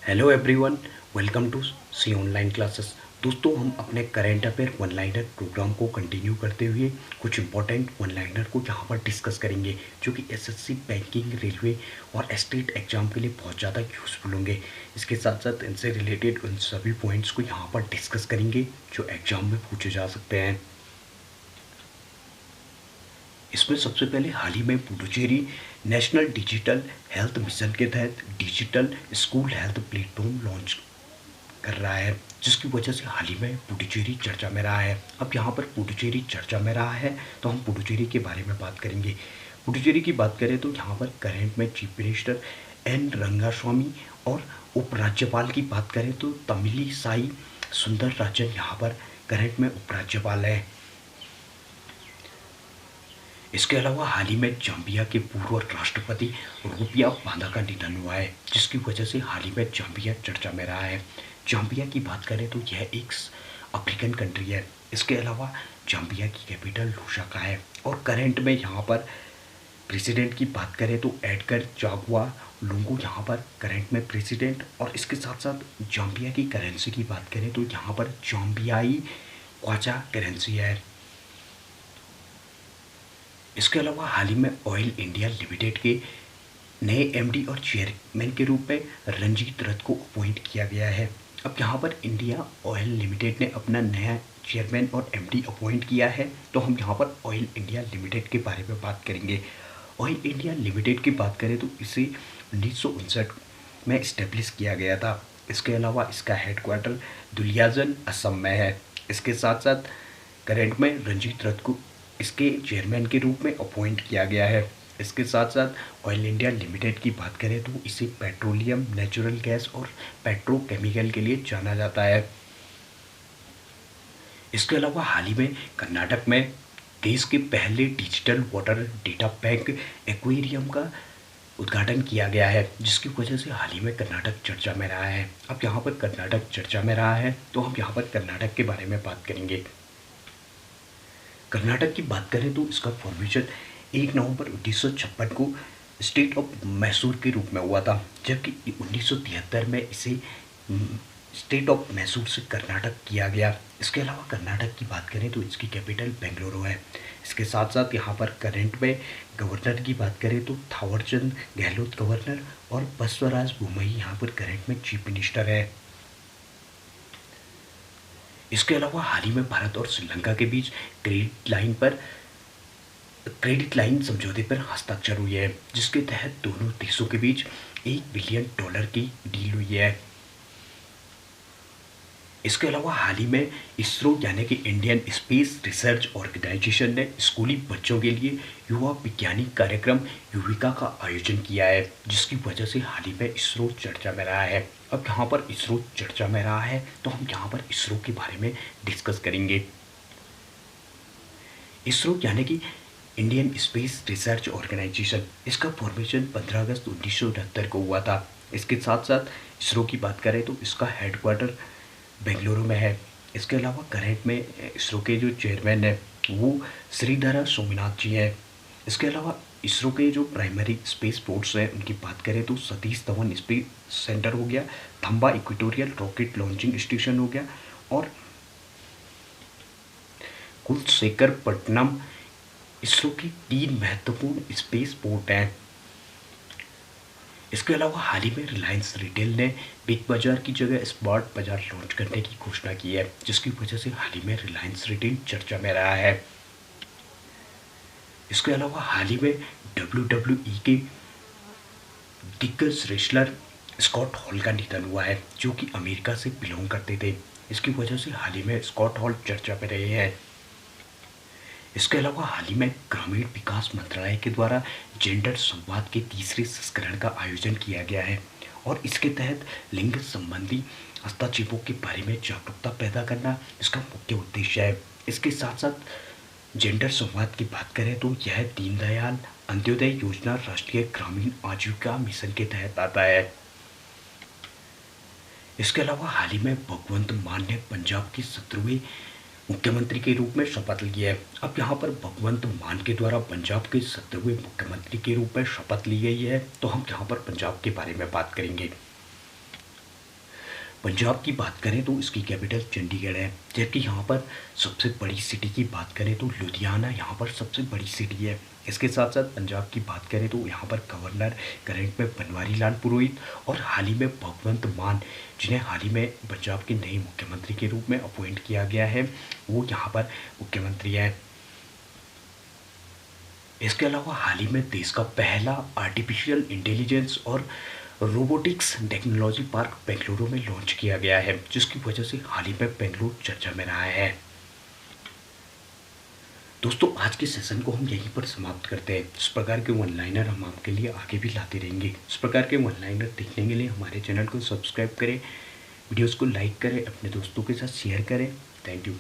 Hello everyone, welcome to C online classes. दोस्तों, हम अपने current affair one liner programme को कंटिन्यू करते हुए कुछ इंपॉर्टेंट वन लाइनर को यहाँ पर डिस्कस करेंगे, जो कि एसएससी, बैंकिंग, रेलवे और स्टेट एग्जाम के लिए बहुत ज़्यादा यूज़फुल होंगे। इसके साथ साथ इनसे रिलेटेड उन सभी पॉइंट्स को यहाँ पर डिस्कस करेंगे जो एग्जाम में पूछे जा सकते हैं। इसमें सबसे पहले हाल ही में Puducherry national digital health mission के तहत digital school health platform launch कर रहा है, जिसकी वजह से हाल ही में पुडुचेरी चर्चा में रहा है। अब यहाँ पर पुडुचेरी चर्चा में रहा है तो हम पुडुचेरी के बारे में बात करेंगे। पुडुचेरी की बात करें तो यहाँ पर करंट में चीफ मिनिस्टर एन रंगास्वामी और उपराज्यपाल की बात करें तो तमिली साई सुंदर राजन यहाँ पर करंट में उपराज्यपाल है। इसके अलावा हाल ही में जाम्बिया के पूर्व राष्ट्रपति रूपिया बांदा का निधन हुआ है, जिसकी वजह से हाल ही में जाम्बिया चर्चा में रहा है। जाम्बिया की बात करें तो यह एक अफ्रीकन कंट्री है। इसके अलावा जाम्बिया की कैपिटल लुसाका है और करंट में यहाँ पर प्रेसिडेंट की बात करें तो एडगर जागुआ लुंगू यहाँ पर करंट में प्रेसिडेंट। और इसके साथ साथ जाम्बिया की करेंसी की बात करें तो यहाँ पर जाम्बियाई क्वाचा करेंसी है। इसके अलावा हाल ही में ऑयल इंडिया लिमिटेड के नए एमडी और चेयरमैन के रूप में रंजीत रथ को अपॉइंट किया गया है। अब यहाँ पर इंडिया ऑयल लिमिटेड ने अपना नया चेयरमैन और एमडी अपॉइंट किया है, तो हम यहाँ पर ऑयल इंडिया लिमिटेड के बारे में बात करेंगे। ऑयल इंडिया लिमिटेड की बात करें तो इसे 1959 में इस्टेब्लिश किया गया था। इसके अलावा इसका हेडक्वार्टर दुलियाजन, असम में है। इसके साथ साथ करंट में रंजीत रथ को इसके चेयरमैन के रूप में अपॉइंट किया गया है। इसके साथ साथ ऑयल इंडिया लिमिटेड की बात करें तो इसे पेट्रोलियम, नेचुरल गैस और पेट्रोकेमिकल के लिए जाना जाता है। इसके अलावा हाल ही में कर्नाटक में देश के पहले digital water data bank aquarium का उद्घाटन किया गया है, जिसकी वजह से हाल ही में कर्नाटक चर्चा में रहा है। अब यहाँ पर कर्नाटक चर्चा में रहा है तो हम यहाँ पर कर्नाटक के बारे में बात करेंगे। कर्नाटक की बात करें तो इसका फॉर्मेशन 1 नवंबर 1956 को स्टेट ऑफ मैसूर के रूप में हुआ था, जबकि 1973 में इसे स्टेट ऑफ मैसूर से कर्नाटक किया गया। इसके अलावा कर्नाटक की बात करें तो इसकी कैपिटल बेंगलुरु है। इसके साथ साथ यहाँ पर करंट में गवर्नर की बात करें तो थावरचंद गहलोत गवर्नर और बसवराज बोम्मई यहाँ पर करंट में चीफ मिनिस्टर है। इसके अलावा हाल ही में भारत और श्रीलंका के बीच क्रेडिट लाइन समझौते पर हस्ताक्षर हुए हैं, जिसके तहत दोनों देशों के बीच $1 बिलियन की डील हुई है। इसके अलावा हाल ही में इसरो यानी कि इंडियन स्पेस रिसर्च ऑर्गेनाइजेशन ने स्कूली बच्चों के लिए युवा वैज्ञानिक कार्यक्रम युविका का आयोजन किया है, जिसकी वजह से हाल ही में इसरो चर्चा में रहा है। अब यहाँ पर इसरो चर्चा में रहा है तो हम यहाँ पर इसरो के बारे में डिस्कस करेंगे। इसरो यानी कि इंडियन स्पेस रिसर्च ऑर्गेनाइजेशन, इसका फॉर्मेशन 15 अगस्त 1969 को हुआ था। इसके साथ साथ इसरो की बात करें तो इसका हेडक्वार्टर बेंगलुरु में है। इसके अलावा करंट में इसरो के जो चेयरमैन है वो श्रीधरा सोमनाथ जी हैं। इसके अलावा इसरो के जो प्राइमरी स्पेस पोर्ट्स हैं उनकी बात करें तो सतीश धवन स्पेस सेंटर हो गया, थम्बा इक्वेटोरियल रॉकेट लॉन्चिंग स्टेशन हो गया और कुलशेखरपट्टनम इसरो की 3 महत्वपूर्ण स्पेस पोर्ट हैं। इसके अलावा हाल ही में रिलायंस रिटेल ने बिग बाजार की जगह स्मार्ट बाजार लॉन्च करने की घोषणा की है, जिसकी वजह से हाल ही में रिलायंस रिटेल चर्चा में रहा है। इसके अलावा हाल ही में WWE के दिग्गज रेसलर स्कॉट हॉल का निधन हुआ है, जो कि अमेरिका से बिलोंग करते थे। इसकी वजह से हाल ही में स्कॉट हॉल चर्चा में रहे हैं। इसके अलावा हाल ही में ग्रामीण विकास मंत्रालय के द्वारा जेंडर संवाद के तीसरे संस्करण का आयोजन किया गया है और इसके तहत लिंग संबंधी हस्तक्षेपों के बारे में जागरूकता पैदा करना इसका मुख्य उद्देश्य है। इसके साथ साथ जेंडर संवाद की बात करें तो यह दीनदयाल अंत्योदय योजना राष्ट्रीय ग्रामीण आजीविका मिशन के तहत आता है। इसके अलावा हाल ही में भगवंत मान ने पंजाब के 17वें मुख्यमंत्री के रूप में शपथ ली है। अब यहाँ पर भगवंत मान के द्वारा पंजाब के 17वें मुख्यमंत्री के रूप में शपथ ली गई है, तो हम यहाँ पर पंजाब के बारे में बात करेंगे। पंजाब की बात करें तो इसकी कैपिटल चंडीगढ़ है, जबकि यहाँ पर सबसे बड़ी सिटी की बात करें तो लुधियाना यहाँ पर सबसे बड़ी सिटी है। इसके साथ साथ पंजाब की बात करें तो यहाँ पर गवर्नर करंट में बनवारी लाल पुरोहित और हाल ही में भगवंत मान, जिन्हें हाल ही में पंजाब के नए मुख्यमंत्री के रूप में अपॉइंट किया गया है, वो यहाँ पर मुख्यमंत्री हैं। इसके अलावा हाल ही में देश का पहला आर्टिफिशियल इंटेलिजेंस और रोबोटिक्स टेक्नोलॉजी पार्क बेंगलुरु में लॉन्च किया गया है, जिसकी वजह से हाल ही में बेंगलुरु चर्चा में रहा है। दोस्तों, आज के सेशन को हम यहीं पर समाप्त करते हैं। इस प्रकार के वन लाइनर हम आपके लिए आगे भी लाते रहेंगे। इस प्रकार के वन लाइनर देखने के लिए हमारे चैनल को सब्सक्राइब करें, वीडियोस को लाइक करें, अपने दोस्तों के साथ शेयर करें। Thank you.